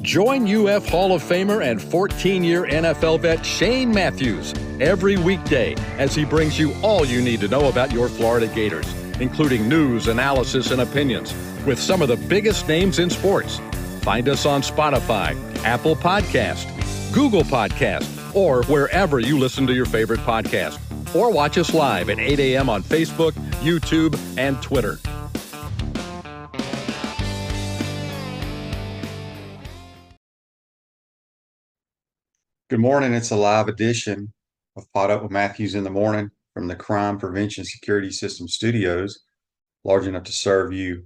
Join UF Hall of Famer and 14-year NFL vet Shane Matthews every weekday as he brings you all you need to know about your Florida Gators, including news, analysis, and opinions with some of the biggest names in sports. Find us on Spotify, Apple Podcast, Google Podcast, or wherever you listen to your favorite podcast. Or watch us live at 8 a.m. on Facebook, YouTube, and Twitter. Good morning. It's a live edition of PodUp with Matthews in the morning from the Crime Prevention Security System Studios, large enough to serve you,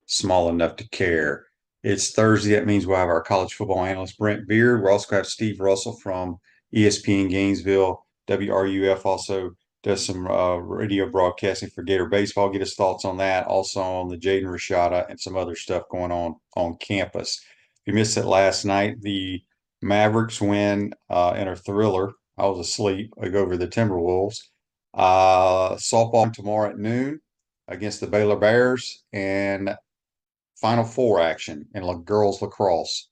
small enough to care. It's Thursday. That means we'll have our college football analyst, Brent Beaird. We'll also have Steve Russell from ESPN Gainesville. WRUF also does some radio broadcasting for Gator baseball. Get his thoughts on that. Also on the Jaden Rashada and some other stuff going on campus. If you missed it last night, the Mavericks win in a thriller. I was asleep. I go over the Timberwolves. Softball tomorrow at noon against the Baylor Bears, and Final Four action in girls lacrosse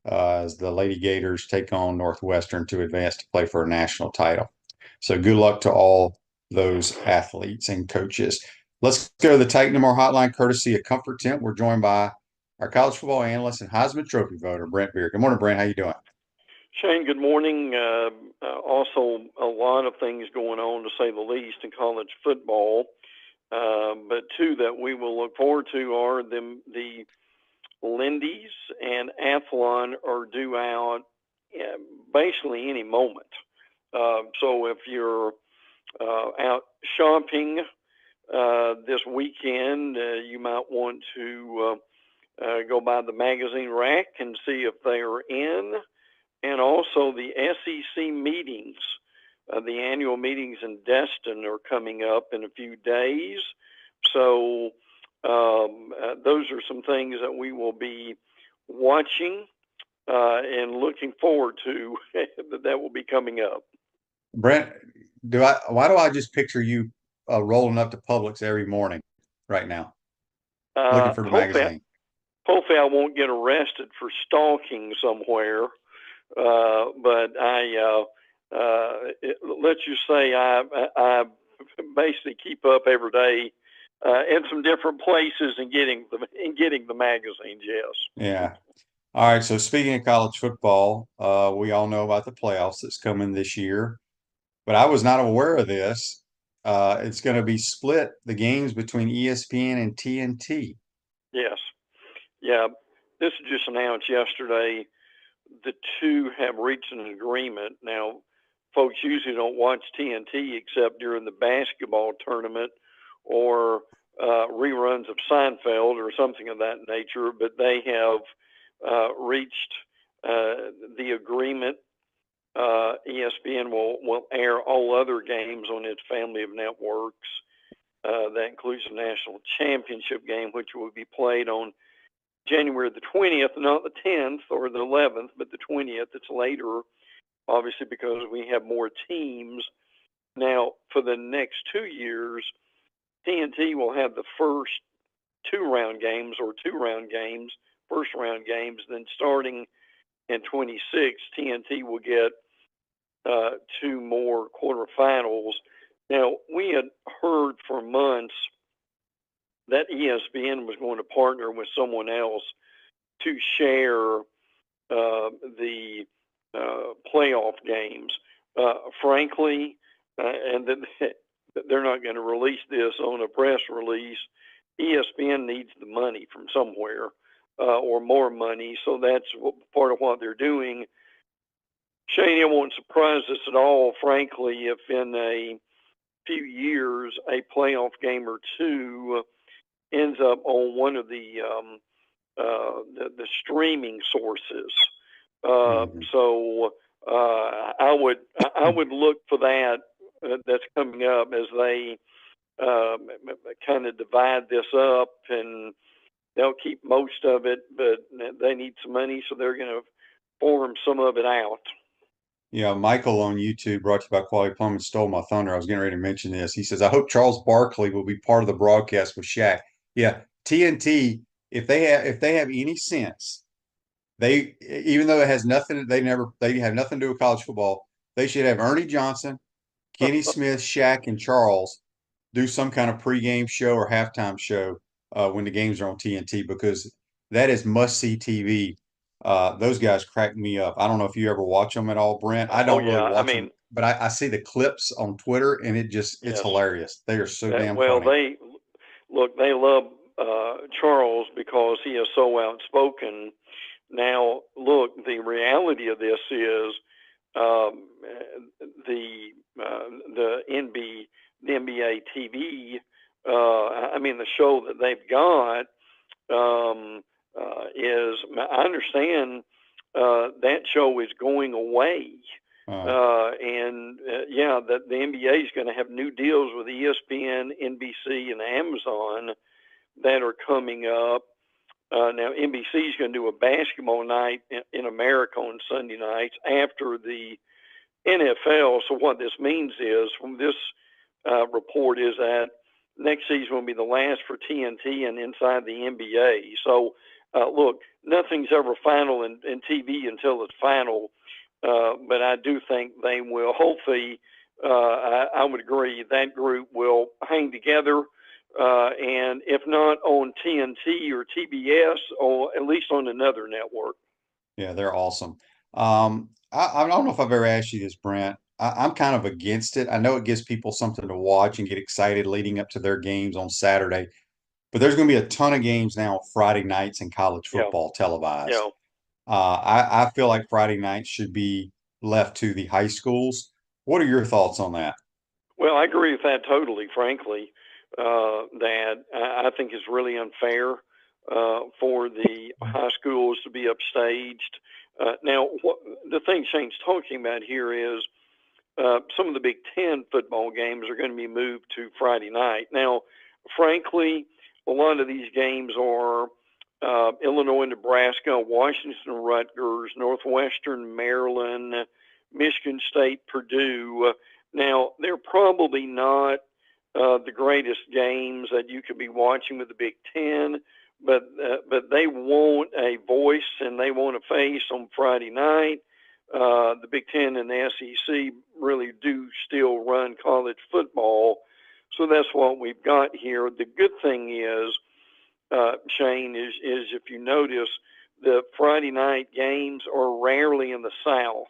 as the Lady Gators take on Northwestern to advance to play for a national title. So good luck to all those athletes and coaches. Let's go to the Titan No More hotline, courtesy of Comfort Tent. We're joined by our college football analyst and Heisman Trophy voter, Brent Beaird. Good morning, Brent. How you doing? Shane, good morning. Also, a lot of things going on, to say the least, in college football. But two that we will look forward to are the Lindy's and Athlon are due out basically any moment. So if you're out shopping this weekend, you might want to go by the magazine rack and see if they are in. And also the SEC meetings, the annual meetings in Destin are coming up in a few days. So those are some things that we will be watching and looking forward to that will be coming up. Brent, why do I just picture you rolling up to Publix every morning right now, looking for the magazine? Hopefully I won't get arrested for stalking somewhere. But let's just say I basically keep up every day in some different places and getting the magazines. Yes. Yeah. All right. So speaking of college football, we all know about the playoffs that's coming this year, but I was not aware of this. It's going to be split, the games between ESPN and TNT. Yes. Yeah. This was just announced yesterday. The two have reached an agreement. Now, folks usually don't watch TNT except during the basketball tournament or reruns of Seinfeld or something of that nature, but they have reached the agreement. ESPN will air all other games on its family of networks. That includes the national championship game, which will be played on January the 20th, not the 10th or the 11th, but the 20th. It's later, obviously, because we have more teams. Now, for the next 2 years, TNT will have the first two-round games, first-round games. Then starting in 26, TNT will get two more quarterfinals. Now, we had heard for months that ESPN was going to partner with someone else to share the playoff games. Frankly, and they're not going to release this on a press release, ESPN needs the money from somewhere or more money, so that's part of what they're doing. Shane, it won't surprise us at all, frankly, if in a few years a playoff game or two ends up on one of the streaming sources. So I would look for that that's coming up as they kind of divide this up, and they'll keep most of it, but they need some money, so they're going to form some of it out. Yeah, Michael on YouTube, brought to you by Quality Plumbing, stole my thunder. I was getting ready to mention this. He says, I hope Charles Barkley will be part of the broadcast with Shaq. Yeah, TNT if they have any sense, even though it has nothing, they have nothing to do with college football. They should have Ernie Johnson, Kenny Smith, Shaq, and Charles do some kind of pregame show or halftime show when the games are on TNT, because that is must-see TV. Those guys crack me up. I don't know if you ever watch them at all, Brent. I Oh don't really yeah, I watch them, mean, but I see the clips on Twitter, and it's yes. hilarious. They are so damn Well, funny. they love Charles because he is so outspoken. Now, look, the reality of this is um, the NBA TV. I mean, the show that they've got is. I understand that show is going away. Yeah, that the NBA is going to have new deals with ESPN, NBC, and Amazon that are coming up. Now, NBC is going to do a basketball night in America on Sunday nights after the NFL. So what this means is, from this report, is that next season will be the last for TNT and inside the NBA. So, look, nothing's ever final in TV until it's final. But I do think they will, hopefully, I would agree, that group will hang together. And if not on TNT or TBS, or at least on another network. Yeah, they're awesome. I don't know if I've ever asked you this, Brent. I'm kind of against it. I know it gives people something to watch and get excited leading up to their games on Saturday, but there's going to be a ton of games now on Friday nights in college Yeah, football televised. yeah. I feel like Friday nights should be left to the high schools. What are your thoughts on that? Well, I agree with that totally, frankly. That I think is really unfair for the high schools to be upstaged. Now, the thing Shane's talking about here is some of the Big Ten football games are going to be moved to Friday night. Now, frankly, a lot of these games are Illinois, Nebraska, Washington, Rutgers, Northwestern, Maryland, Michigan State, Purdue. Now, they're probably not the greatest games that you could be watching with the Big Ten, but they want a voice and they want a face on Friday night. The Big Ten and the SEC really do still run college football, so that's what we've got here. The good thing is, Shane, is if you notice, the Friday night games are rarely in the South.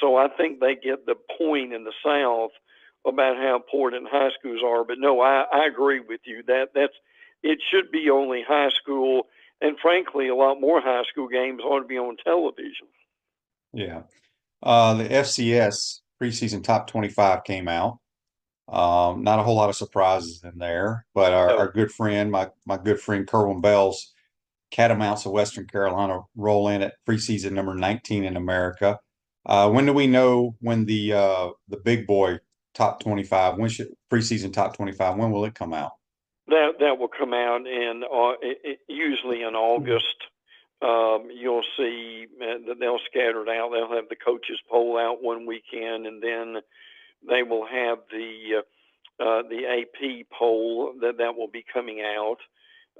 So I think they get the point in the South about how important high schools are. But no, I agree with you that it should be only high school, and frankly, a lot more high school games ought to be on television. Yeah. The FCS preseason top 25 came out. Not a whole lot of surprises in there, but our No, good friend, my good friend Kerwin Bell's Catamounts of Western Carolina roll in at preseason number 19 in America. When do we know when the big boy top 25, when should preseason top 25, when will it come out? that will come out in usually in August. You'll see that they'll scatter it out. They'll have the coaches poll out one weekend, and then they will have the AP poll that will be coming out.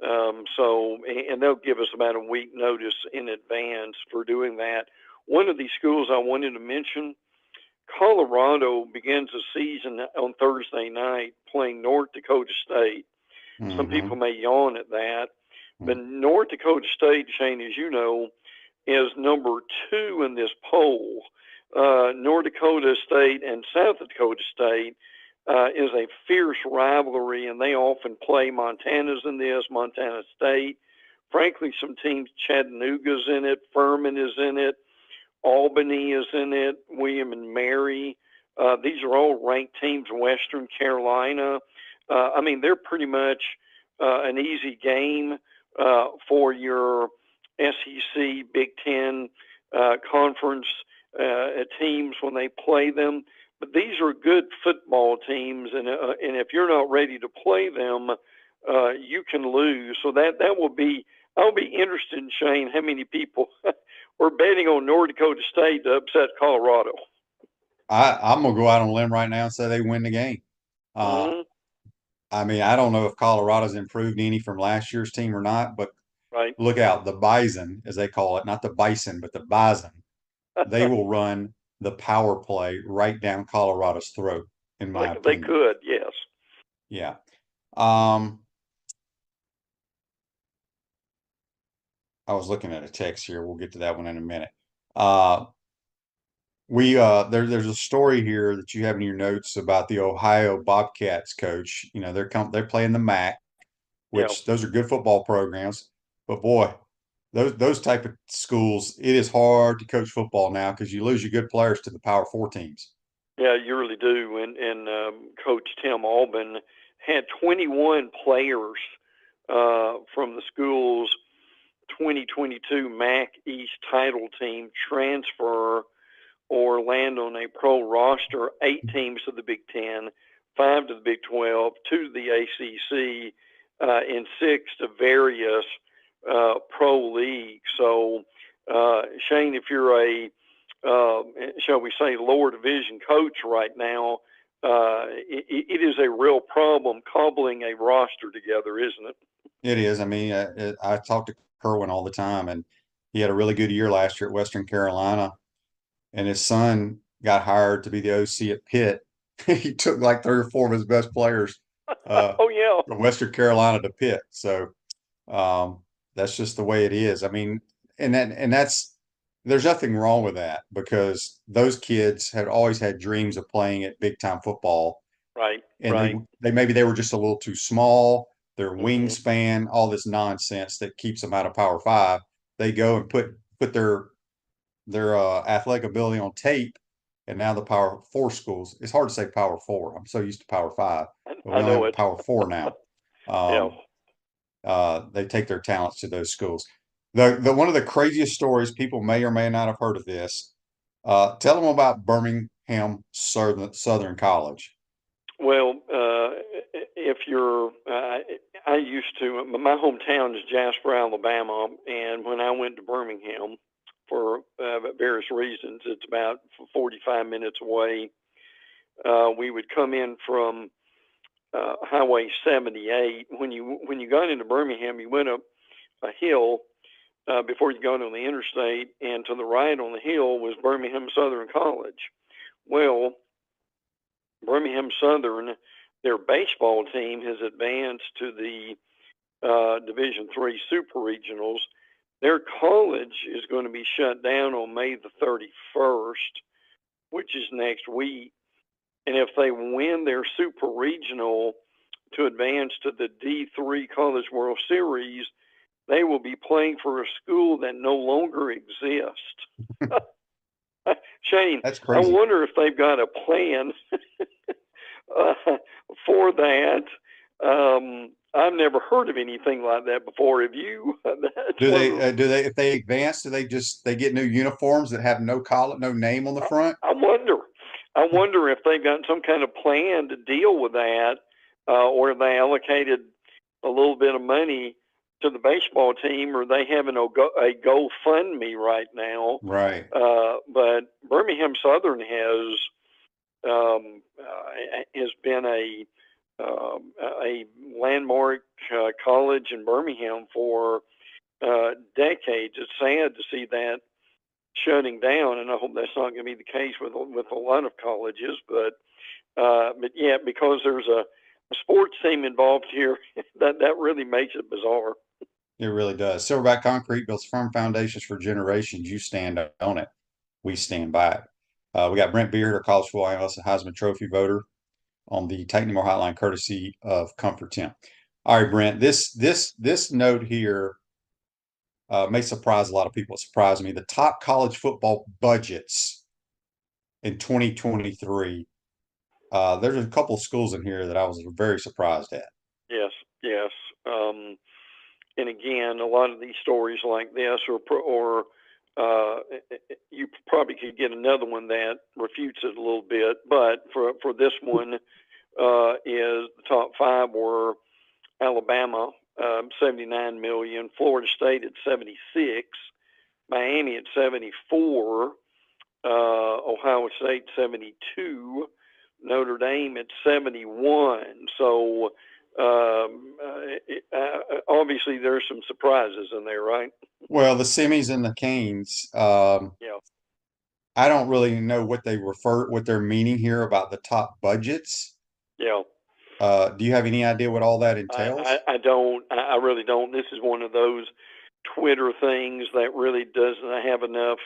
And they'll give us about a week notice in advance for doing that. One of these schools I wanted to mention, Colorado, begins the season on Thursday night playing North Dakota State. Some Mm-hmm. people may yawn at that, but North Dakota State, Shane, as you know, is number 2 in this poll. North Dakota State and South Dakota State is a fierce rivalry, and they often play. Montana's in this, Montana State. Frankly, some teams, Chattanooga's in it, Furman is in it, Albany is in it, William and Mary. These are all ranked teams, Western Carolina. I mean, they're pretty much an easy game for your SEC, Big Ten conference teams when they play them. But these are good football teams, and if you're not ready to play them, you can lose. So that will be. I'll be interested in, Shane, how many people were betting on North Dakota State to upset Colorado. I'm gonna go out on a limb right now and say they win the game. Uh, Mm-hmm. I mean, I don't know if Colorado's improved any from last year's team or not, but Right. look out, the Bison, as they call it, not the Bison, but the Bison, they will run the power play right down Colorado's throat, in my They opinion. could, yes. Yeah. Um, I was looking at a text here. We'll get to that one in a minute. Uh, there's a story here that you have in your notes about the Ohio Bobcats coach. You know, they're playing the MAC, Yeah. which those are good football programs. But boy, those type of schools, it is hard to coach football now because you lose your good players to the Power Four teams. Yeah, you really do. And Coach Tim Albin had 21 players from the school's 2022 MAC East title team transfer or land on a pro roster, 8 teams to the Big Ten, 5 to the Big 12, 2 to the ACC, and 6 to various pro leagues. So, Shane, if you're a shall we say, lower division coach right now, it is a real problem cobbling a roster together, isn't it? It is. I mean, I talk to Kerwin all the time, and he had a really good year last year at Western Carolina. And his son got hired to be the OC at Pitt. He took like 3 or 4 of his best players Oh, yeah. from Western Carolina to Pitt. So that's just the way it is. I mean, that's there's nothing wrong with that because those kids had always had dreams of playing at big time football, Right, and right. they maybe they were just a little too small. Their Mm-hmm. wingspan, all this nonsense that keeps them out of Power Five. They go and put their athletic ability on tape, and now the Power Four schools. It's hard to say Power Four. I'm so used to Power Five, but we I only have know a it. Power Four now. Yeah. Um, they take their talents to those schools. The one of the craziest stories, people may or may not have heard of this. Tell them about Birmingham Southern College. Well, if you're, I used to, my hometown is Jasper, Alabama, and when I went to Birmingham for various reasons, it's about 45 minutes away. We would come in from Highway 78. When you got into Birmingham, you went up a hill before you got on the interstate, and to the right on the hill was Birmingham Southern College. Well, Birmingham Southern, their baseball team has advanced to the Division III Super Regionals. Their college is going to be shut down on May the 31st, which is next week. And if they win their Super Regional to advance to the D3 College World Series, they will be playing for a school that no longer exists. Shane, That's I crazy. wonder if they've got a plan for that. I've never heard of anything like that before. Have you? That's Do one of they if they advance, do they get new uniforms that have no name on the front? I wonder. I wonder if they've got some kind of plan to deal with that, or if they allocated a little bit of money to the baseball team, or they having a GoFundMe right now. Right. But Birmingham Southern has been a landmark college in Birmingham for decades. It's sad to see that shutting down, and I hope that's not going to be the case with a lot of colleges. But yeah, because there's a sports team involved here, that really makes it bizarre. It really does. Silverback Concrete builds firm foundations for generations. You stand on it. We stand by it. We got Brent Beaird, our college football analyst, a Heisman Trophy voter, on the Titan More Hotline, courtesy of Comfort Temp. All right, Brent. This note here may surprise a lot of people. It surprised me. The top college football budgets in 2023. There's a couple of schools in here that I was very surprised at. Yes, yes. And again, a lot of these stories like this, or you probably could get another one that refutes it a little bit. But for this one, is the top 5 were Alabama, 79 million, Florida State at 76, Miami at 74, Ohio State 72, Notre Dame at 71. So Obviously there's some surprises in there, right? Well, the semis and the canes. Yeah. I don't really know what they're meaning here about the top budgets. Yeah. Do you have any idea what all that entails? I don't. I really don't. This is one of those Twitter things that really doesn't have enough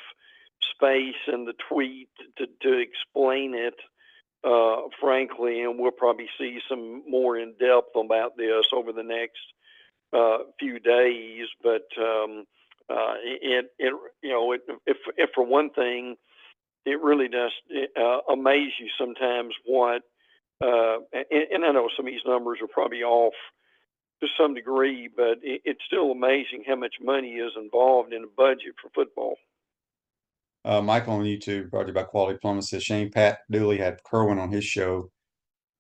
space in the tweet to explain it, frankly. And we'll probably see some more in depth about this over the next few days. But if for one thing, it really does amaze you sometimes what. And I know some of these numbers are probably off to some degree, but it's still amazing how much money is involved in a budget for football. Michael on YouTube, brought to you by Quality Plumbing, says Pat Dooley had Kerwin on his show.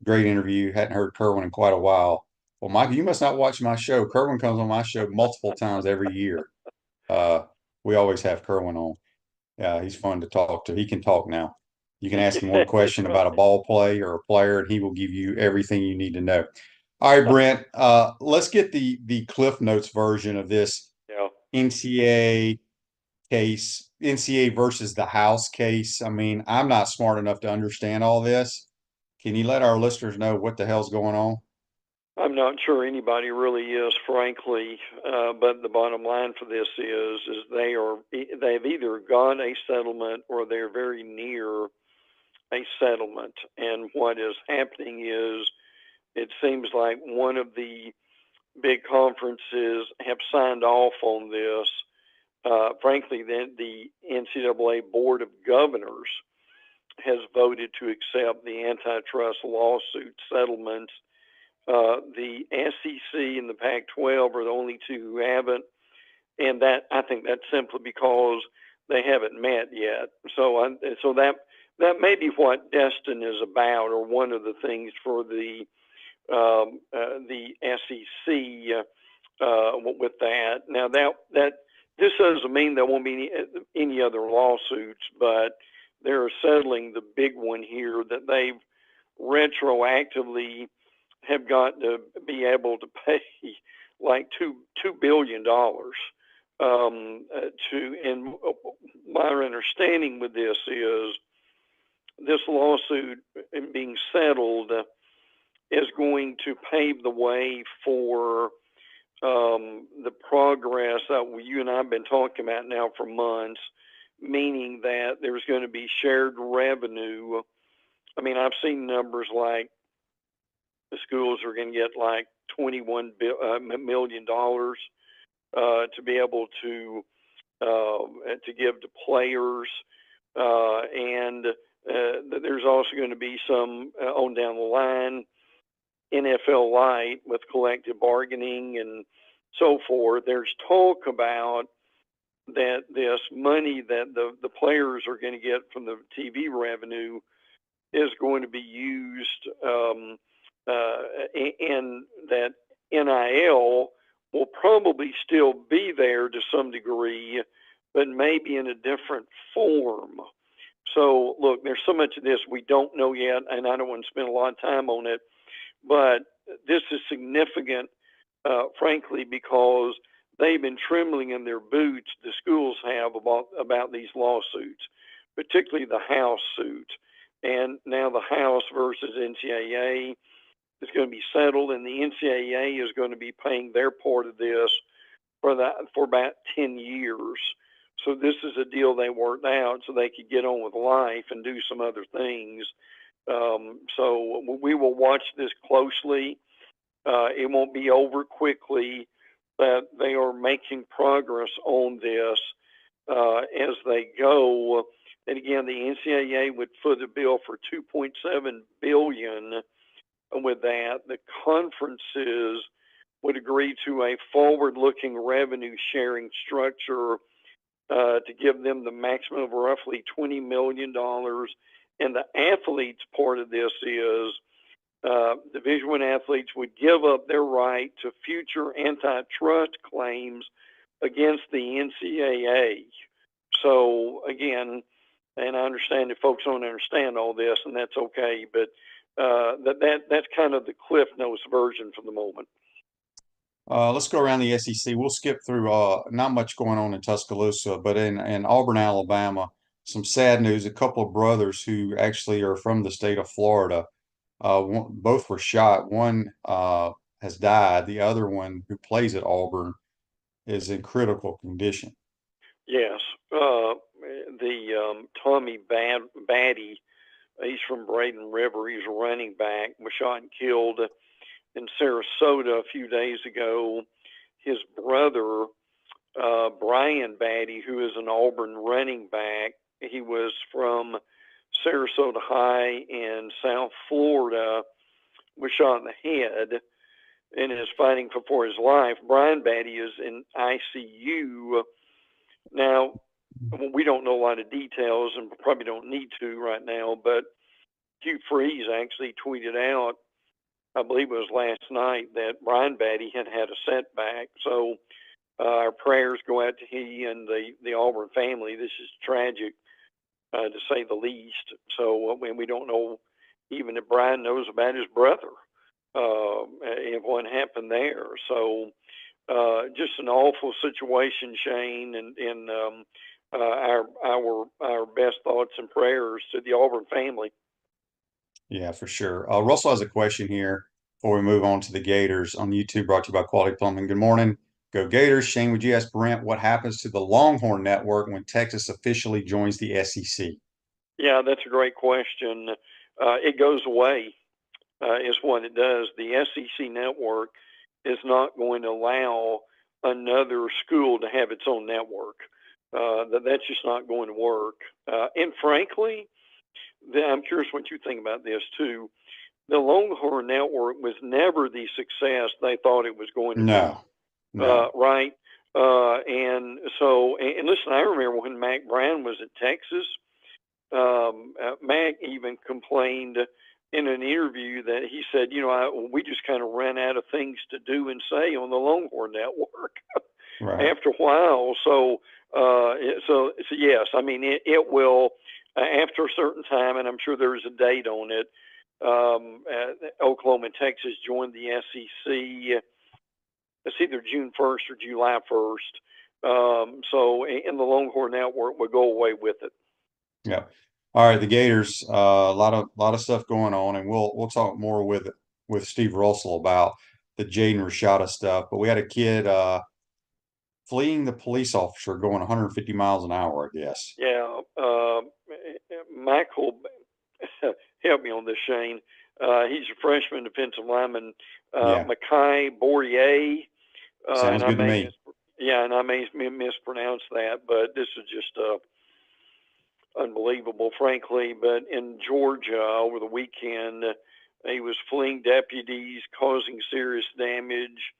Great interview. Hadn't heard Kerwin in quite a while. Well, Michael, you must not watch my show. Kerwin comes on my show multiple times every year. We always have Kerwin on. Yeah, he's fun to talk to. He can talk now. You can ask him one question about a ball play or a player, and he will give you everything you need to know. All right, Brent, let's get the Cliff Notes version of this NCAA case, NCAA versus the House case. I mean, I'm not smart enough to understand all this. Can you let our listeners know what the hell's going on? I'm not sure anybody really is, frankly. But the bottom line for this is they've either got a settlement or they're very near a settlement. And what is happening is it seems like one of the big conferences have signed off on this. Frankly, the NCAA Board of Governors has voted to accept the antitrust lawsuit settlement. The SEC and the Pac-12 are the only two who haven't, and I think that's simply because they haven't met yet. So that may be what Destin is about, or one of the things for the SEC with that. Now that this doesn't mean there won't be any other lawsuits, but they're settling the big one here that they've retroactively have got to be able to pay like $2 billion and my understanding with this is this lawsuit being settled is going to pave the way for the progress that you and I have been talking about now for months, meaning that there's going to be shared revenue. I mean, I've seen numbers like the schools are going to get like $21 million to be able to give to players, and there's also going to be some on down the line NFL light with collective bargaining and so forth. There's talk about that this money that the players are going to get from the TV revenue is going to be used, and that NIL will probably still be there to some degree, but maybe in a different form. So, look, there's so much of this we don't know yet, and I don't want to spend a lot of time on it, but this is significant, frankly, because they've been trembling in their boots, the schools have, about these lawsuits, particularly the House suit. And now the House versus NCAA is going to be settled, and the NCAA is going to be paying their part of this for about 10 years. So this is a deal they worked out so they could get on with life and do some other things. So we will watch this closely. It won't be over quickly, but they are making progress on this as they go. And again, the NCAA would foot a bill for $2.7 billion. With that, the conferences would agree to a forward-looking revenue sharing structure to give them the maximum of roughly $20 million. And the athletes part of this is Division I athletes would give up their right to future antitrust claims against the NCAA. So again, and I understand that folks don't understand all this, and that's okay, but that's kind of the Cliff Notes version for the moment. Let's go around the SEC. We'll skip through not much going on in Tuscaloosa, but in Auburn, Alabama, some sad news. A couple of brothers who actually are from the state of Florida, both were shot. One has died. The other one, who plays at Auburn, is in critical condition. Yes, the Tommy Batty, he's from Braden River. He's a running back, was shot and killed in Sarasota a few days ago. His brother, Brian Batty, who is an Auburn running back, he was from Sarasota High in South Florida, was shot in the head and is fighting for his life. Brian Batty is in ICU. Now, we don't know a lot of details and probably don't need to right now, but Hugh Freeze actually tweeted out, I believe it was last night, that Brian Batty had a setback. So our prayers go out to he and the Auburn family. This is tragic, to say the least. So we don't know even if Brian knows about his brother, and what happened there. So just an awful situation, Shane, and our best thoughts and prayers to the Auburn family. Yeah, for sure. Russell has a question here before we move on to the Gators on YouTube, brought to you by Quality Plumbing. Good morning. Go Gators. Shane, would you ask Brent what happens to the Longhorn Network when Texas officially joins the SEC? Yeah, that's a great question. It goes away, is what it does. The SEC network is not going to allow another school to have its own network. That's just not going to work. And frankly, I'm curious what you think about this too. The Longhorn Network was never the success they thought it was going to be. No. Right? And so, and listen, I remember when Mac Brown was at Texas, Mac even complained in an interview that he said, we just kind of ran out of things to do and say on the Longhorn Network Right. after a while. So yes, I mean, it will, after a certain time, and I'm sure there's a date on it, Oklahoma and Texas joined the SEC. It's either June 1st or July 1st. And the Longhorn Network will go away with it. Yeah. All right, the Gators, a lot of stuff going on, and we'll talk more with Steve Russell about the Jaden Rashada stuff. But we had a kid fleeing the police officer going 150 miles an hour, I guess. Yeah, Michael, help me on this, Shane. He's a freshman defensive lineman, Makai Bourrier. Sounds good to me. And I may mispronounce that, but this is just unbelievable, frankly. But in Georgia over the weekend, he was fleeing deputies, causing serious damage.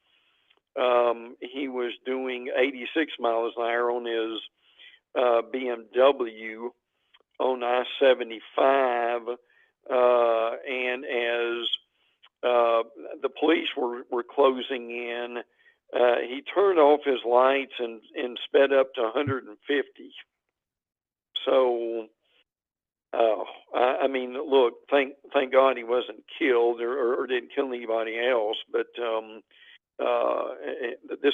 He was doing 86 miles an hour on his BMW on I-75, and as the police were closing in, he turned off his lights and sped up to 150. So, I mean, look, thank God he wasn't killed or didn't kill anybody else, but this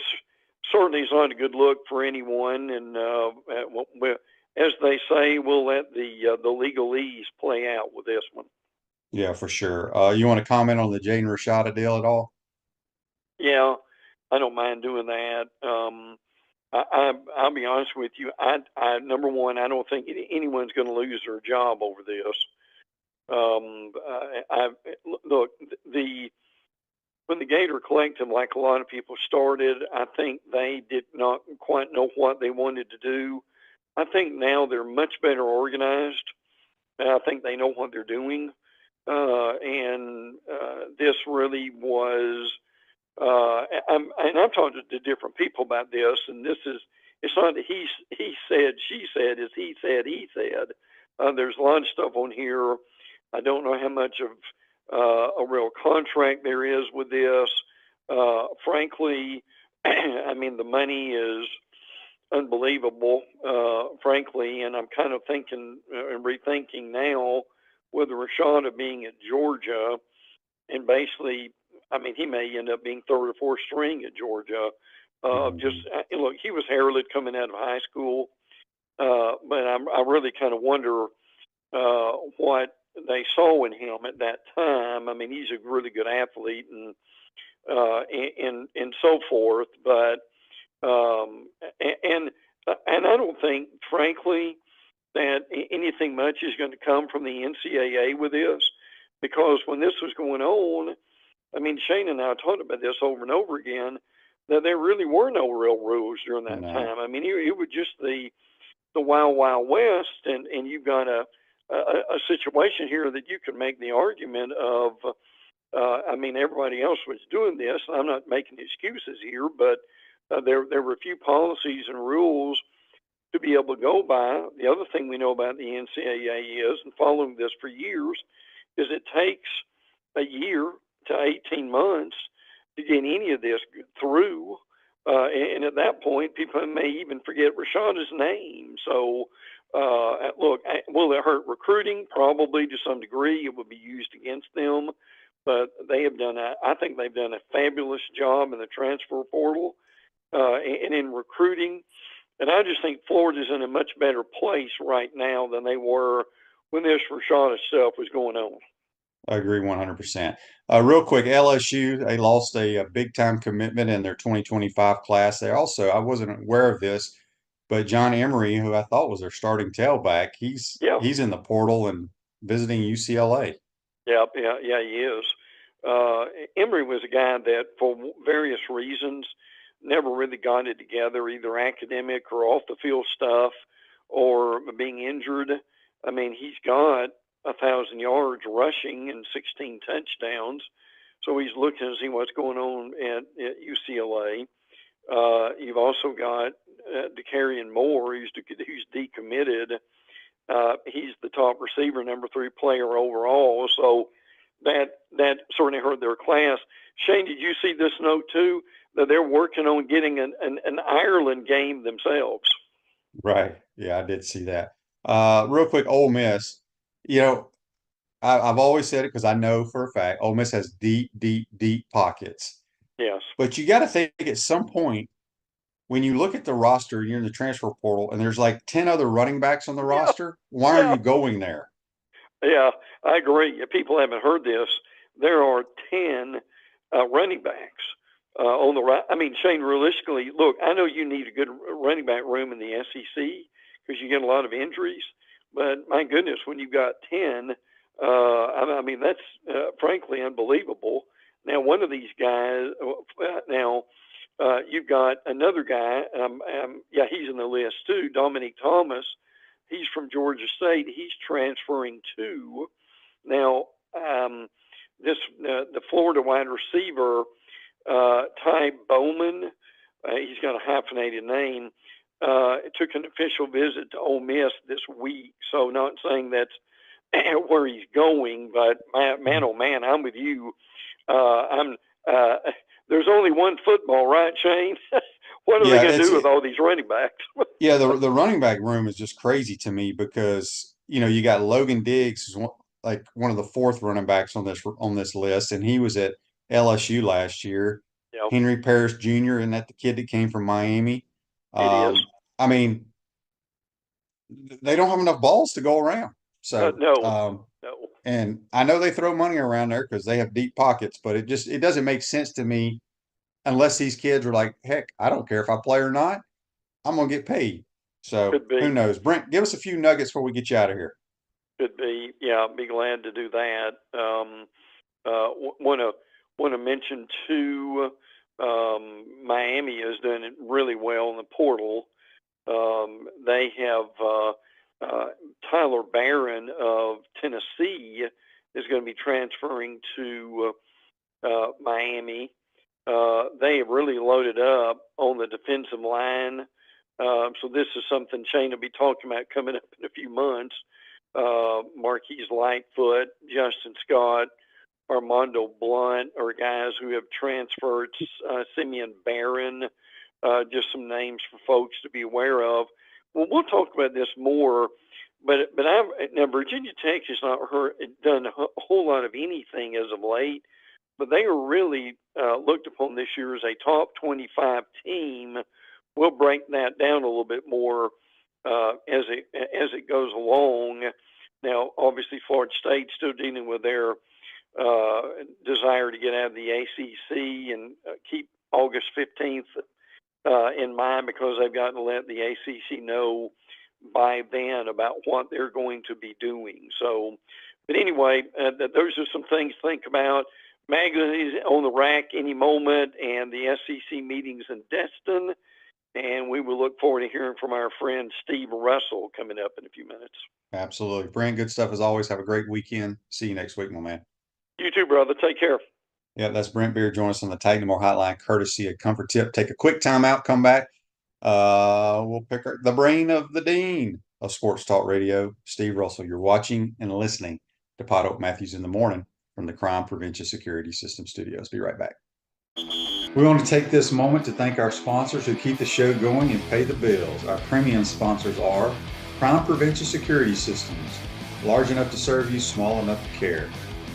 certainly is not a good look for anyone. And as they say, we'll let the legalese play out with this one. Yeah, for sure. You want to comment on the Jaden Rashada deal at all? Yeah, I don't mind doing that. I'll be honest with you. I number one, I don't think anyone's going to lose their job over this. Look, when the Gator Collective, like a lot of people started, I think they did not quite know what they wanted to do. I think now they're much better organized. I think they know what they're doing. And this really was, I've talked to different people about this, and it's not that he said, she said, it's he said, he said. There's a lot of stuff on here. I don't know how much of a real contract there is with this. Frankly, I mean, the money is unbelievable, frankly, and I'm kind of thinking and rethinking now with Rashada being at Georgia, and basically, I mean, he may end up being third or fourth string at Georgia. Look, he was heralded coming out of high school, but I really kind of wonder what they saw in him at that time. I mean, he's a really good athlete and so forth, but and I don't think, frankly, that anything much is going to come from the NCAA with this, because when this was going on, I mean, Shane and I talked about this over and over again, that there really were no real rules during that time. I mean, it was just the wild, wild west, and you've got a situation here that you can make the argument of, I mean, everybody else was doing this. I'm not making excuses here, but there were a few policies and rules to be able to go by. The other thing we know about the NCAA is, and following this for years, is it takes a year to 18 months to get any of this through. And at that point, people may even forget Rashada's name. So, look, will it hurt recruiting? Probably to some degree. It would be used against them. But they have done, I think they've done a fabulous job in the transfer portal and in recruiting. And I just think Florida's in a much better place right now than they were when this Rashada stuff was going on. I agree 100%. Real quick, LSU, they lost a big-time commitment in their 2025 class. They also, I wasn't aware of this, but John Emery, who I thought was their starting tailback, he's in the portal and visiting UCLA. Yeah, he is. Emery was a guy that, for various reasons, never really got it together, either academic or off the field stuff, or being injured. I mean, he's got 1,000 yards rushing and 16 touchdowns, so he's looking to see what's going on at UCLA. You've also got DeCarrion Moore, who's decommitted. He's the top receiver, number 3 player overall, so that certainly hurt their class. Shane, did you see this note too, that they're working on getting an Ireland game themselves? Right. Yeah, I did see that. Real quick, Ole Miss. You know, I've always said it because I know for a fact Ole Miss has deep, deep, deep pockets. Yes. But you got to think at some point, when you look at the roster, you're in the transfer portal, and there's like 10 other running backs on the roster. Why are you going there? Yeah, I agree. If people haven't heard this, there are 10 running backs on the right. I mean, Shane, realistically, look, I know you need a good running back room in the SEC because you get a lot of injuries. But my goodness, when you've got 10, I mean, that's frankly unbelievable. Now, one of these guys, you've got another guy, he's in the list too, Dominique Thomas. He's from Georgia State. He's transferring too. Now, the Florida wide receiver, Ty Bowman, he's got a hyphenated name, took an official visit to Ole Miss this week. So not saying that's where he's going, but man, oh man, I'm with you. There's only one football, right, Shane? What are they going to do with all these running backs? Yeah, the running back room is just crazy to me because, you know, you got Logan Diggs, who's one of the 4th running backs on this list, and he was at LSU last year. Yep. Henry Parrish Jr., isn't that the kid that came from Miami? It is. I mean, they don't have enough balls to go around. So no. And I know they throw money around there because they have deep pockets, but it doesn't make sense to me unless these kids are like, heck, I don't care if I play or not, I'm gonna get paid. So who knows? Brent, give us a few nuggets before we get you out of here. Could be, yeah, I'd be glad to do that. Want to mention too, Miami has done it really well in the portal. They have Tyler Barron of Tennessee is going to be transferring to Miami. They have really loaded up on the defensive line. So this is something Shane will be talking about coming up in a few months. Marquise Lightfoot, Justin Scott, Armando Blunt are guys who have transferred. Simeon Barron, just some names for folks to be aware of. Well, we'll talk about this more But now Virginia Tech has not done a whole lot of anything as of late, but they are really looked upon this year as a top 25 team. We'll break that down a little bit more as it goes along. Now, obviously, Florida State's still dealing with their desire to get out of the ACC and keep August 15th in mind, because they've got to let the ACC know by then about what they're going to be doing. So, but anyway, those are some things to think about. Magazines on the rack any moment, and the SEC meetings in Destin. And we will look forward to hearing from our friend Steve Russell coming up in a few minutes. Absolutely. Brent, good stuff as always. Have a great weekend. See you next week, my man. You too, brother. Take care. Yeah, that's Brent Beaird. Join us on the Titan More Hotline, courtesy of Comfort Tip. Take a quick timeout, come back. We'll pick the brain of the dean of Sports Talk Radio, Steve Russell. You're watching and listening to PodUp Matthews in the Morning from the Crime Prevention Security System Studios. Be right back. We want to take this moment to thank our sponsors who keep the show going and pay the bills. Our premium sponsors are Crime Prevention Security Systems, large enough to serve you, small enough to care.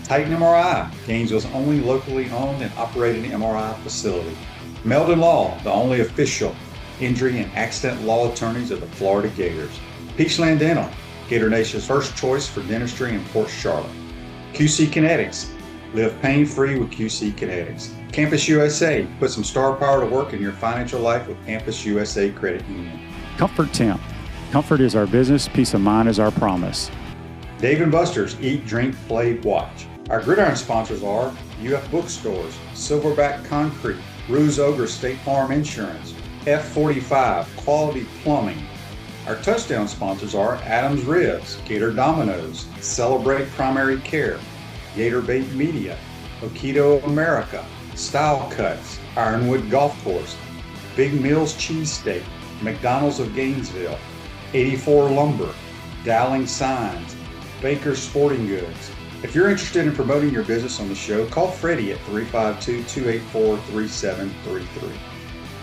Titan MRI, Gainesville's only locally owned and operated MRI facility. Meldon Law, the only official injury and accident law attorneys of the Florida Gators. Peachland Dental, Gator Nation's first choice for dentistry in Port Charlotte. QC Kinetics, live pain-free with QC Kinetics. Campus USA, put some star power to work in your financial life with Campus USA Credit Union. Comfort Temp, comfort is our business, peace of mind is our promise. Dave & Buster's, eat, drink, play, watch. Our gridiron sponsors are UF Bookstores, Silverback Concrete, Rue's Ogre State Farm Insurance, F45, Quality Plumbing. Our touchdown sponsors are Adams Ribs, Gator Dominoes, Celebrate Primary Care, Gator Bait Media, Okido America, Style Cuts, Ironwood Golf Course, Big Mills Cheesesteak, McDonald's of Gainesville, 84 Lumber, Dowling Signs, Baker Sporting Goods. If you're interested in promoting your business on the show, call Freddie at 352-284-3733.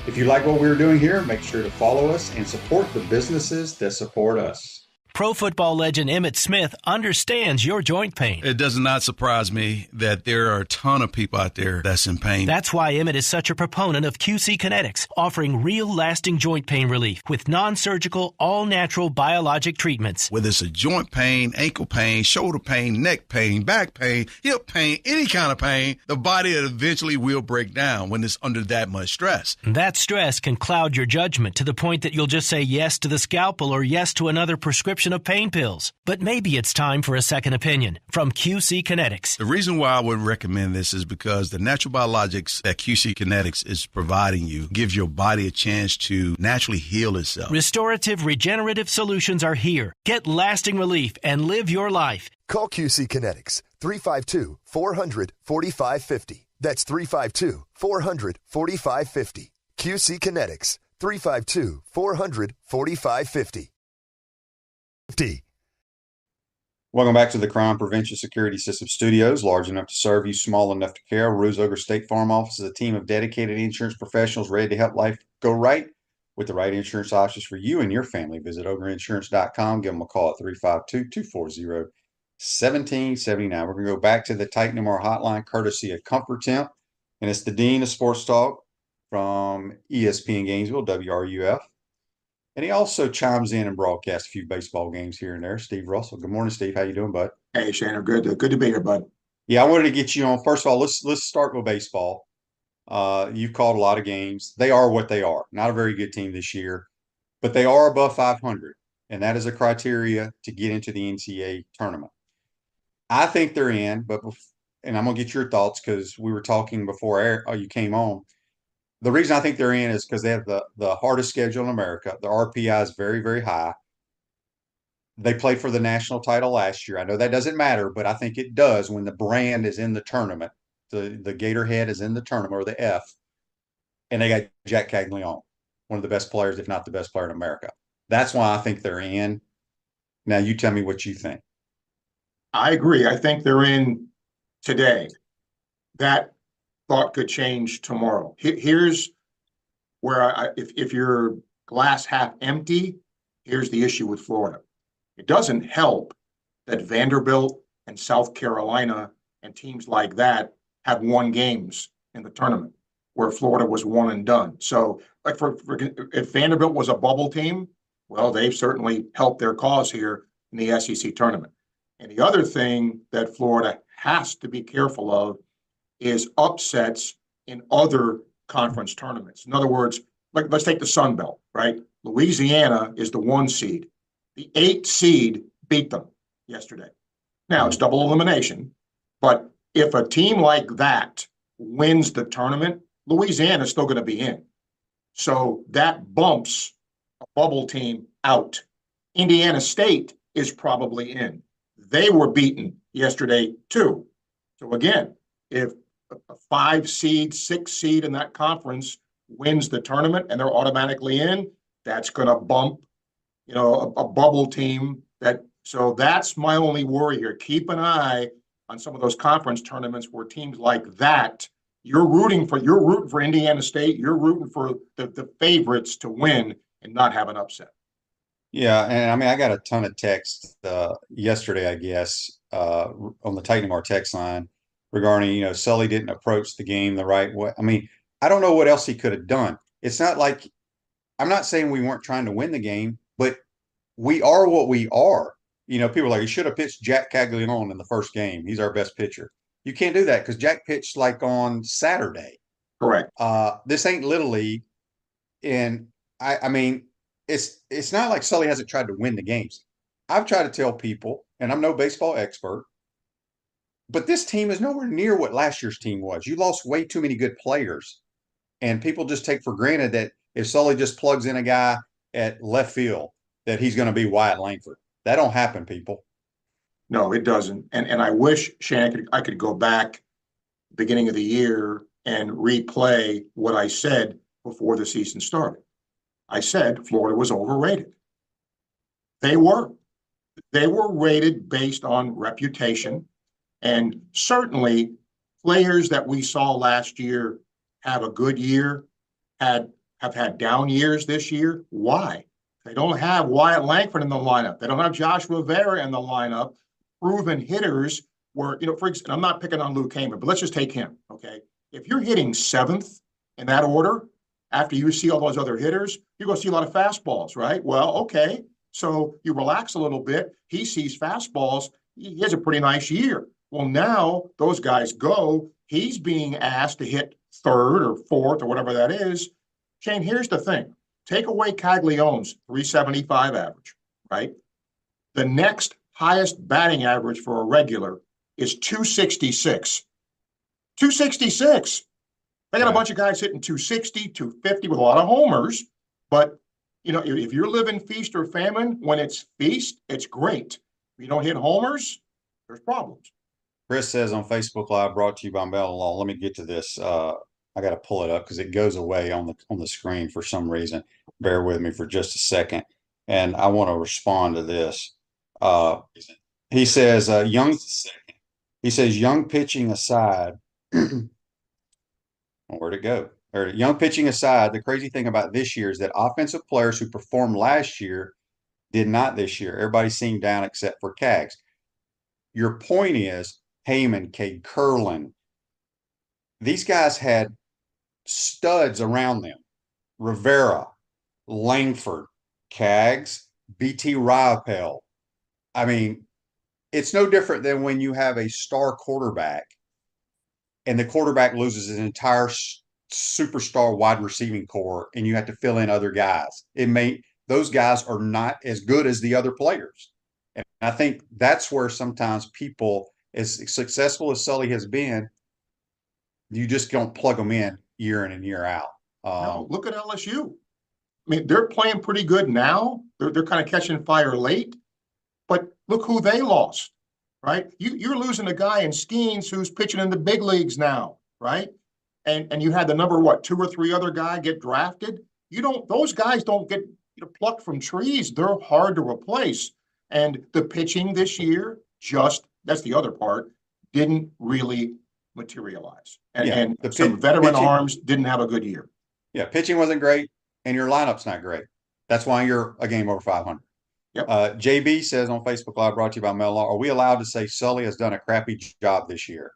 If you like what we're doing here, make sure to follow us and support the businesses that support us. Pro football legend Emmitt Smith understands your joint pain. It does not surprise me that there are a ton of people out there that's in pain. That's why Emmitt is such a proponent of QC Kinetics, offering real lasting joint pain relief with non-surgical, all-natural biologic treatments. Whether it's a joint pain, ankle pain, shoulder pain, neck pain, back pain, hip pain, any kind of pain, the body eventually will break down when it's under that much stress. That stress can cloud your judgment to the point that you'll just say yes to the scalpel or yes to another prescription of pain pills. But maybe it's time for a second opinion from QC Kinetics. The reason why I would recommend this is because the natural biologics that QC Kinetics is providing you gives your body a chance to naturally heal itself. Restorative, regenerative solutions are here. Get lasting relief and live your life. Call QC Kinetics, 352-400-4550. That's 352-400-4550. QC Kinetics, 352-400-4550. Welcome back to the Crime Prevention Security System Studios, large enough to serve you, small enough to care. Rue's Ogre State Farm Office is a team of dedicated insurance professionals ready to help life go right with the right insurance options for you and your family. Visitogreinsurance.com. Give them a call at 352-240-1779. We're going to go back to the Titan MR hotline, courtesy of Comfort Temp, and it's the Dean of Sports Talk from ESPN Gainesville, WRUF. And he also chimes in and broadcasts a few baseball games here and there. Steve Russell. Good morning, Steve. How you doing, bud? Hey, Shane. I'm good. Good to be here, bud. Yeah, I wanted to get you on. First of all, let's start with baseball. You've called a lot of games. They are what they are. Not a very good team this year, but they are above 500, and that is a criteria to get into the NCAA tournament. I think they're in, and I'm going to get your thoughts because we were talking before you came on. The reason I think they're in is because they have the hardest schedule in America. The RPI is very, very high. They played for the national title last year. I know that doesn't matter, but I think it does when the brand is in the tournament. The Gator head is in the tournament, or the F, and they got Jack Caglione, one of the best players, if not the best player in America. That's why I think they're in. Now, you tell me what you think. I agree. I think they're in today. That thought could change tomorrow. Here's where if you're glass half empty, here's the issue with Florida. It doesn't help that Vanderbilt and South Carolina and teams like that have won games in the tournament where Florida was one and done. So, like if Vanderbilt was a bubble team, well, they've certainly helped their cause here in the SEC tournament. And the other thing that Florida has to be careful of is upsets in other conference tournaments. In other words, like let's take the Sun Belt, right? Louisiana is the 1 seed. The 8 seed beat them yesterday. Now it's double elimination, but if a team like that wins the tournament, Louisiana is still going to be in. So that bumps a bubble team out. Indiana State is probably in. They were beaten yesterday too. So again, if a 5 seed, 6 seed in that conference wins the tournament and they're automatically in, that's going to bump, a bubble team. So that's my only worry here. Keep an eye on some of those conference tournaments where teams like that, you're rooting for Indiana State, you're rooting for the favorites to win and not have an upset. Yeah, and I mean, I got a ton of texts yesterday, I guess, on the Titan Mar text line regarding, Sully didn't approach the game the right way. I mean, I don't know what else he could have done. It's not like I'm not saying we weren't trying to win the game, but we are what we are. People are like, you should have pitched Jack Caglianone in the first game. He's our best pitcher. You can't do that because Jack pitched like on Saturday. Correct. This ain't Little League. And I mean, it's not like Sully hasn't tried to win the games. I've tried to tell people, and I'm no baseball expert, but this team is nowhere near what last year's team was. You lost way too many good players. And people just take for granted that if Sully just plugs in a guy at left field, that he's going to be Wyatt Langford. That don't happen, people. No, it does't. And I wish, Shane, I could go back beginning of the year and replay what I said before the season started. I said Florida was overrated. They were. They were rated based on reputation. And certainly players that we saw last year have a good year, have had down years this year. Why? They don't have Wyatt Langford in the lineup. They don't have Josh Rivera in the lineup. Proven hitters were, for example, I'm not picking on Luke Kamen, but let's just take him, okay? If you're hitting 7th in that order, after you see all those other hitters, you're going to see a lot of fastballs, right? Well, okay, so you relax a little bit. He sees fastballs. He has a pretty nice year. Well, now those guys go. He's being asked to hit 3rd or 4th or whatever that is. Shane, here's the thing. Take away Caglianone's 375 average, right? The next highest batting average for a regular is 266. 266. They got a bunch of guys hitting 260, 250 with a lot of homers. But, if you're living feast or famine, when it's feast, it's great. If you don't hit homers, there's problems. Chris says on Facebook Live, brought to you by Bell Law. Let me get to this. I got to pull it up because it goes away on the screen for some reason. Bear with me for just a second. And I want to respond to this. He says, young pitching aside, where'd it go? Young pitching aside, the crazy thing about this year is that offensive players who performed last year did not this year. Everybody seemed down except for Cags. Your point is Heyman, Cade Curlin. These guys had studs around them. Rivera, Langford, Cags, BT Riopel. I mean, it's no different than when you have a star quarterback and the quarterback loses his entire superstar wide receiving core and you have to fill in other guys. Those guys are not as good as the other players. And I think that's where sometimes people, as successful as Sully has been, you just don't plug them in and year out. No, look at LSU. I mean, they're playing pretty good now. They're kind of catching fire late, but look who they lost, right? You're losing a guy in Skeens who's pitching in the big leagues now, right? And you had the number 2 or 3 other guy get drafted. Those guys don't get plucked from trees. They're hard to replace. And the pitching this year, that's the other part, didn't really materialize. And some veteran arms didn't have a good year. Yeah, pitching wasn't great, and your lineup's not great. That's why you're a game over 500. Yep. JB says on Facebook Live, brought to you by Mel Law, are we allowed to say Sully has done a crappy job this year?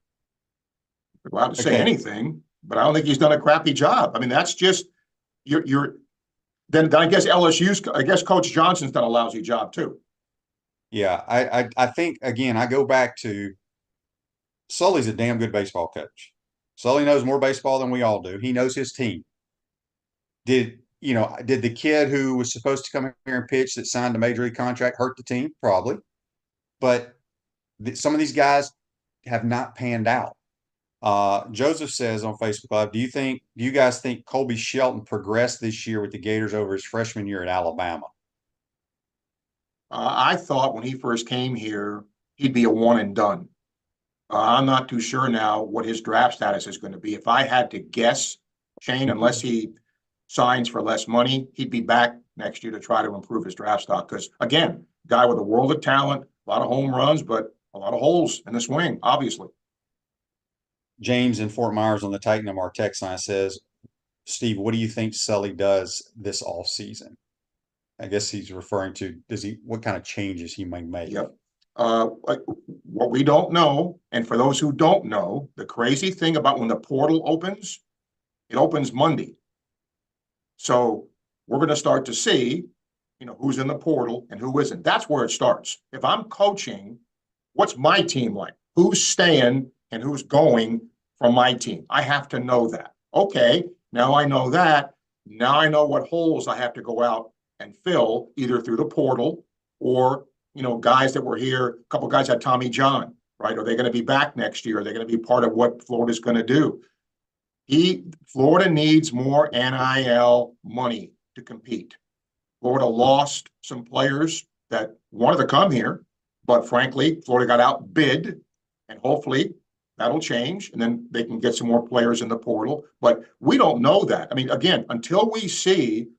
We're allowed to say anything, but I don't think he's done a crappy job. I mean, that's just then I guess Coach Johnson's done a lousy job too. Yeah, I think, again, I go back to Sully's a damn good baseball coach. Sully knows more baseball than we all do. He knows his team. Did the kid who was supposed to come here and pitch that signed a major league contract hurt the team? Probably. But some of these guys have not panned out. Joseph says on Facebook Live, do you guys think Colby Shelton progressed this year with the Gators over his freshman year at Alabama? I thought when he first came here, he'd be a one and done. I'm not too sure now what his draft status is going to be. If I had to guess, Shane, unless he signs for less money, he'd be back next year to try to improve his draft stock. Because, again, guy with a world of talent, a lot of home runs, but a lot of holes in the swing, obviously. James in Fort Myers on the Titan of our text line says, Steve, what do you think Sully does this offseason? I guess he's referring to what kind of changes he might make. Yep. What we don't know, and for those who don't know, the crazy thing about when the portal opens, it opens Monday. So we're going to start to see, who's in the portal and who isn't. That's where it starts. If I'm coaching, what's my team like? Who's staying and who's going from my team? I have to know that. Okay, now I know that. Now I know what holes I have to go out and fill either through the portal or, guys that were here. A couple guys had Tommy John, right? Are they going to be back next year? Are they going to be part of what Florida's going to do? Florida needs more NIL money to compete. Florida lost some players that wanted to come here, but frankly, Florida got outbid, and hopefully that'll change, and then they can get some more players in the portal. But we don't know that. I mean, again, until we see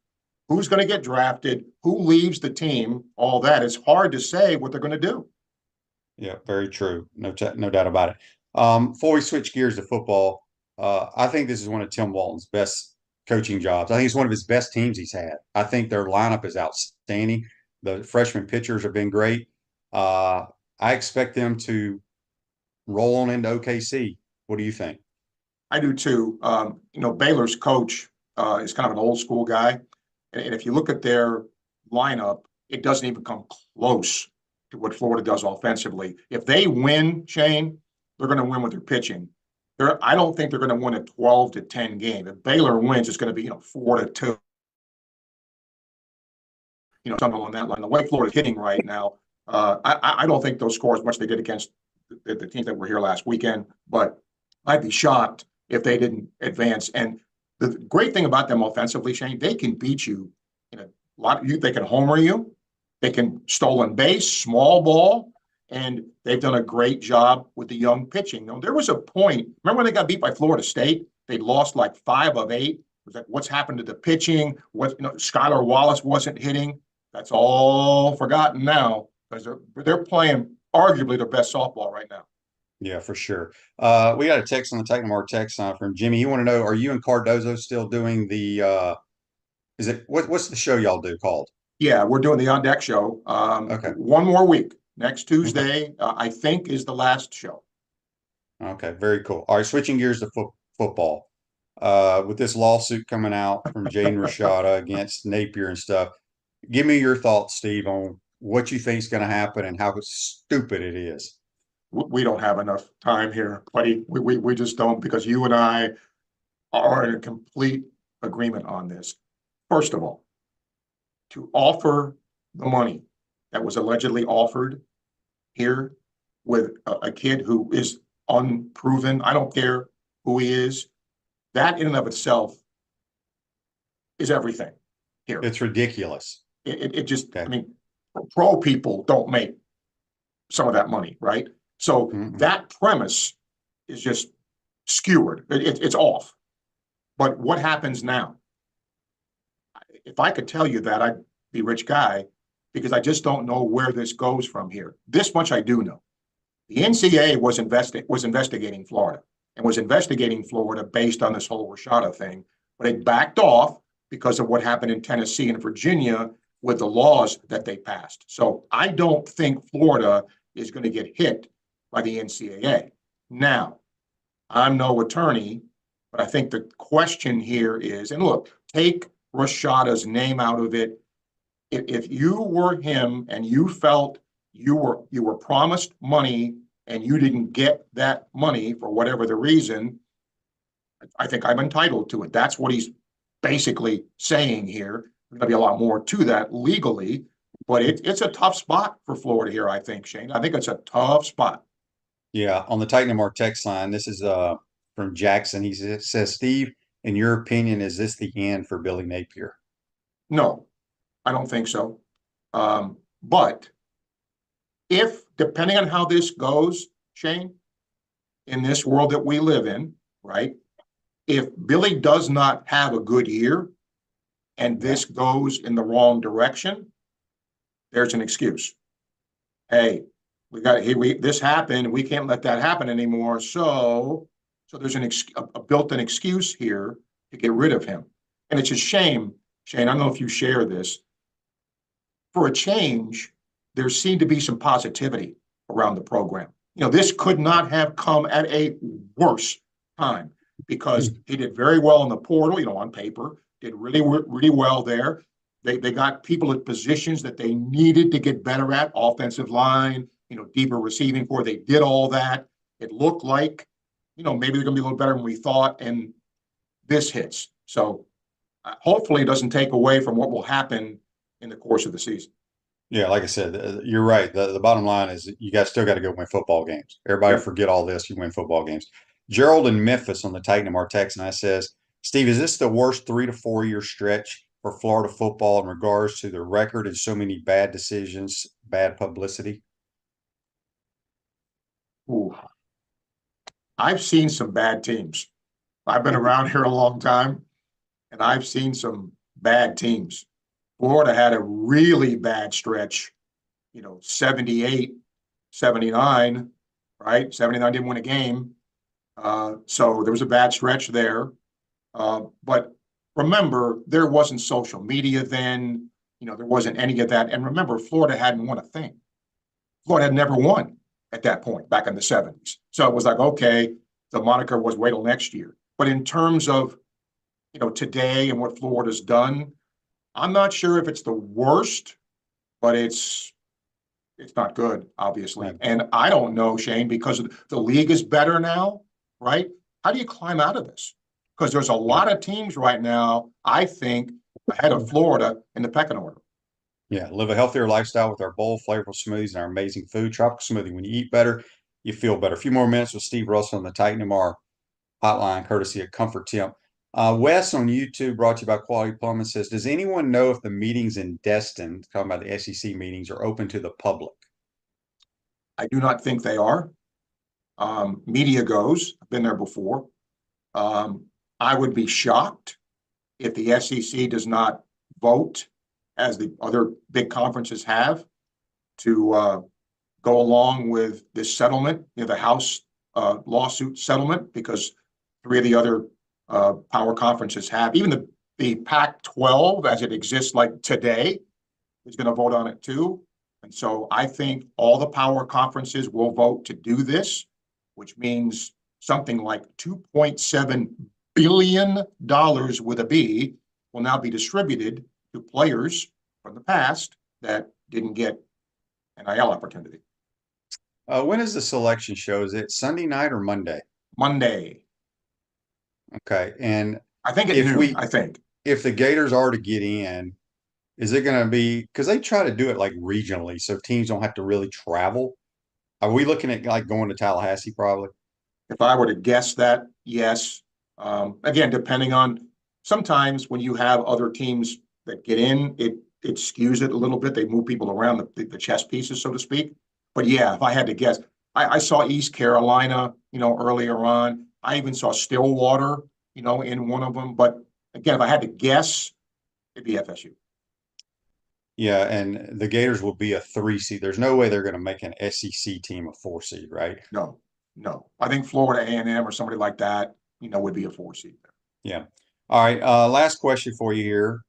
who's going to get drafted, who leaves the team, all that, it's hard to say what they're going to do. Yeah, very true. No doubt about it. Before we switch gears to football, I think this is one of Tim Walton's best coaching jobs. I think it's one of his best teams he's had. I think their lineup is outstanding. The freshman pitchers have been great. I expect them to roll on into OKC. What do you think? I do too. Baylor's coach is kind of an old school guy. And if you look at their lineup, it doesn't even come close to what Florida does offensively. If they win, Shane, they're going to win with their pitching. I don't think they're going to win a 12-10 game. If Baylor wins, it's going to be 4-2. Something along that line. The way Florida's hitting right now, I don't think those scores much they did against the teams that were here last weekend. But I'd be shocked if they didn't advance. And the great thing about them offensively, Shane, they can beat you in a lot. They can homer you. They can stolen base, small ball. And they've done a great job with the young pitching. Now, there was a point, remember when they got beat by Florida State? They lost like 5 of 8. It was like, what's happened to the pitching? Skylar Wallace wasn't hitting. That's all forgotten now because they're playing arguably their best softball right now. Yeah, for sure. We got a text on the Technomart text from Jimmy. He want to know, are you and Cardozo still doing the what's the show y'all do called? Yeah, we're doing the On Deck show. Okay. One more week. Next Tuesday, I think, is the last show. Okay, very cool. All right, switching gears to football. With this lawsuit coming out from Jaden Rashada against Napier and stuff, give me your thoughts, Steve, on what you think is going to happen and how stupid it is. We don't have enough time here, buddy. We just don't, because you and I are in a complete agreement on this. First of all, to offer the money that was allegedly offered here with a kid who is unproven, I don't care who he is, that in and of itself is everything here. It's ridiculous. It just, okay. I mean, pro people don't make some of that money, right? So that premise is just skewered. It's off. But what happens now? If I could tell you that, I'd be a rich guy, because I just don't know where this goes from here. This much I do know. The NCAA was investigating Florida and was investigating Florida based on this whole Rashada thing, but it backed off because of what happened in Tennessee and Virginia with the laws that they passed. So I don't think Florida is going to get hit by the NCAA. Now, I'm no attorney, but I think the question here is, and look, take Rashada's name out of it. If you were him and you felt you were promised money and you didn't get that money for whatever the reason, I think I'm entitled to it. That's what he's basically saying here. There's going to be a lot more to that legally, but it's a tough spot for Florida here, I think, Shane. I think it's a tough spot. Yeah, on the Titan Mark text line, this is from Jackson. He says, Steve, in your opinion, is this the end for Billy Napier? No, I don't think so. But if, depending on how this goes, Shane, in this world that we live in, right? If Billy does not have a good year and this goes in the wrong direction, there's an excuse. Hey, this happened. We can't let that happen anymore. So there's a built-in excuse here to get rid of him. And it's a shame, Shane, I don't know if you share this. For a change, there seemed to be some positivity around the program. This could not have come at a worse time because he did very well in the portal, on paper, did really, really well there. They got people at positions that they needed to get better at, offensive line, deeper receiving core. They did all that. It looked like, maybe they're going to be a little better than we thought, and this hits. So hopefully it doesn't take away from what will happen in the course of the season. Yeah, like I said, you're right. The bottom line is you guys still got to go win football games. Everybody forget all this. You win football games. Gerald in Memphis on the Titan of our text, and I says, Steve, is this the worst 3 to 4 year stretch for Florida football in regards to the record and so many bad decisions, bad publicity? Ooh. I've seen some bad teams. I've been around here a long time, and I've seen some bad teams. Florida had a really bad stretch, 78, 79, right? 79 didn't win a game. So there was a bad stretch there. But remember, there wasn't social media then. There wasn't any of that. And remember, Florida hadn't won a thing. Florida had never won at that point back in the 70s. So it was like, okay, the moniker was wait till next year. But in terms of, today and what Florida's done, I'm not sure if it's the worst, but it's not good, obviously. Right. And I don't know, Shane, because the league is better now, right? How do you climb out of this? Because there's a lot of teams right now, I think, ahead of Florida in the pecking order. Yeah, live a healthier lifestyle with our bold, flavorful smoothies and our amazing food. Tropical smoothie. When you eat better, you feel better. A few more minutes with Steve Russell on the Titan MR hotline, courtesy of Comfort Temp. Wes on YouTube, brought to you by Quality Plumbing, says, does anyone know if the meetings in Destin, talking about the SEC meetings, are open to the public? I do not think they are. Media goes. I've been there before. I would be shocked if the SEC does not vote, as the other big conferences have, to go along with this settlement, the House lawsuit settlement, because 3 of the other power conferences have. Even the Pac-12, as it exists like today, is going to vote on it too. And so I think all the power conferences will vote to do this, which means something like $2.7 billion with a B will now be distributed to players from the past that didn't get an NIL opportunity. When is the selection show? Is it Sunday night or Monday? Monday. Okay. And I think if the Gators are to get in, is it going to be, because they try to do it like regionally, so teams don't have to really travel. Are we looking at like going to Tallahassee probably? If I were to guess that, yes. Again, depending on, sometimes when you have other teams that get in, it skews it a little bit. They move people around the chess pieces, so to speak. But yeah, if I had to guess, I saw East Carolina, earlier on. I even saw Stillwater, in one of them. But again, if I had to guess, it'd be FSU. Yeah, and the Gators will be a 3 seed. There's no way they're going to make an SEC team a 4 seed, right? No. I think Florida A&M or somebody like that, would be a 4 seed. Yeah. All right. Last question for you here.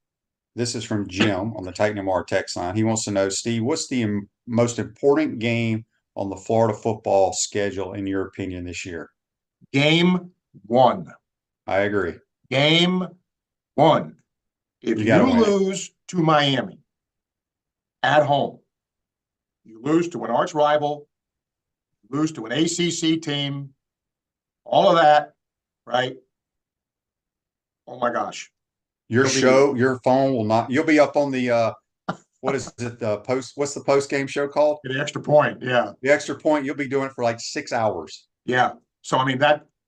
This is from Jim on the Titan MR text line. He wants to know, Steve, what's the most important game on the Florida football schedule, in your opinion, this year? Game 1. I agree. Game 1. If you lose to Miami at home, you lose to an arch rival, you lose to an ACC team, all of that, right? Oh my gosh. Your phone will not, you'll be up on the, what is it, what's the post-game show called? The extra point, yeah. The extra point, you'll be doing it for like 6 hours. Yeah. So, I mean,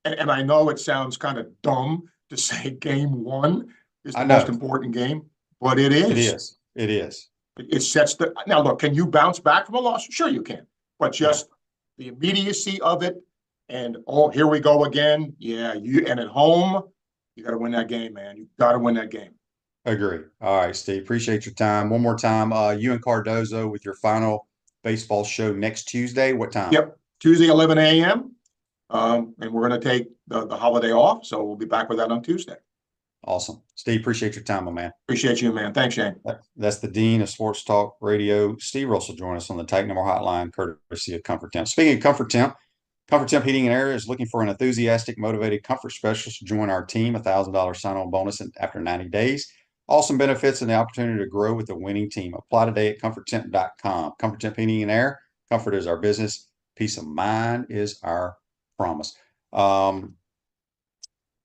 and I know it sounds kind of dumb to say game 1 is the most important game, but it is. It is. It sets now look, can you bounce back from a loss? Sure you can, but just the immediacy of it and, oh, here we go again. Yeah, and at home, you got to win that game, man. You got to win that game. Agree. All right, Steve, appreciate your time. One more time, you and Cardozo with your final baseball show next Tuesday. What time? Yep, Tuesday, 11 a.m. And we're going to take the holiday off, so we'll be back with that on Tuesday. Awesome. Steve, appreciate your time, my man. Appreciate you, man. Thanks, Shane. That's the Dean of Sports Talk Radio. Steve Russell join us on the Titan MR hotline, courtesy of Comfort Temp. Speaking of Comfort Temp Heating and Air is looking for an enthusiastic, motivated comfort specialist to join our team. $1,000 sign-on bonus after 90 days. Awesome benefits and the opportunity to grow with a winning team. Apply today at comforttemp.com. Comfort Temp Heating and Air. Comfort is our business. Peace of mind is our promise.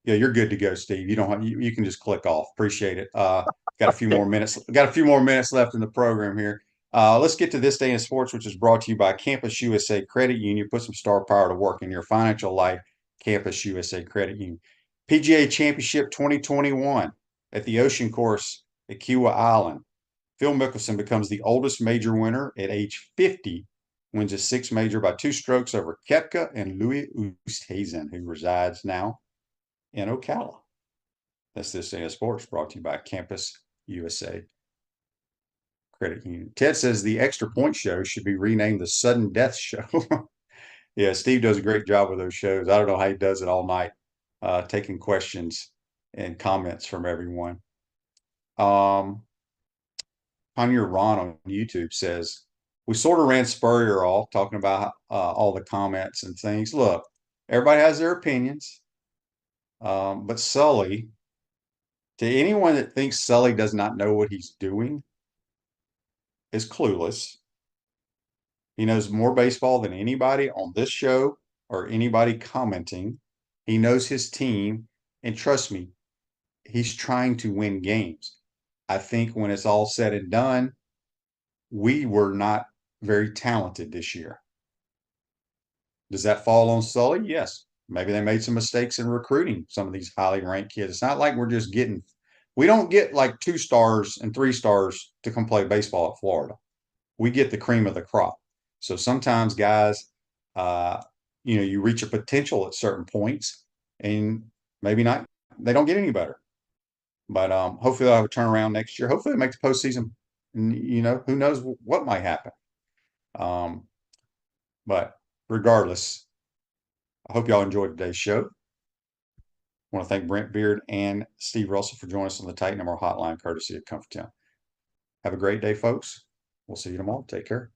Yeah, you're good to go, Steve. You don't you can just click off. Appreciate it. Got a few more minutes. Got a few more minutes left in the program here. Let's get to This Day in Sports, which is brought to you by Campus USA Credit Union. Put some star power to work in your financial life. Campus USA Credit Union. PGA Championship 2021 at the Ocean Course at Kiawah Island. Phil Mickelson becomes the oldest major winner at age 50. Wins his 6th major by 2 strokes over Koepka and Louis Oosthuizen, who resides now in Ocala. That's This Day in Sports, brought to you by Campus USA Credit Union. Ted says the Extra Point Show should be renamed the Sudden Death Show. Yeah, Steve does a great job with those shows. I don't know how he does it all night, taking questions and comments from everyone. Pioneer Ron on YouTube says, we sort of ran Spurrier off, talking about all the comments and things. Look, everybody has their opinions. But Sully, to anyone that thinks Sully does not know what he's doing, is clueless. He knows more baseball than anybody on this show or anybody commenting. He knows his team, and trust me, he's trying to win games. I think when it's all said and done, we were not very talented this year. Does that fall on Sully? Yes. Maybe they made some mistakes in recruiting some of these highly ranked kids. It's not like we're just we don't get like 2 stars and 3 stars to come play baseball at Florida. We get the cream of the crop. So sometimes guys, you reach a potential at certain points and maybe not, they don't get any better. But hopefully they'll have a turnaround next year. Hopefully they make the postseason. And, who knows what might happen. But regardless, I hope y'all enjoyed today's show. I want to thank Brent, Beaird, and Steve Russell for joining us on the Titan MR hotline, courtesy of Comfort Temp. Have a great day, folks. We'll see you tomorrow. Take care.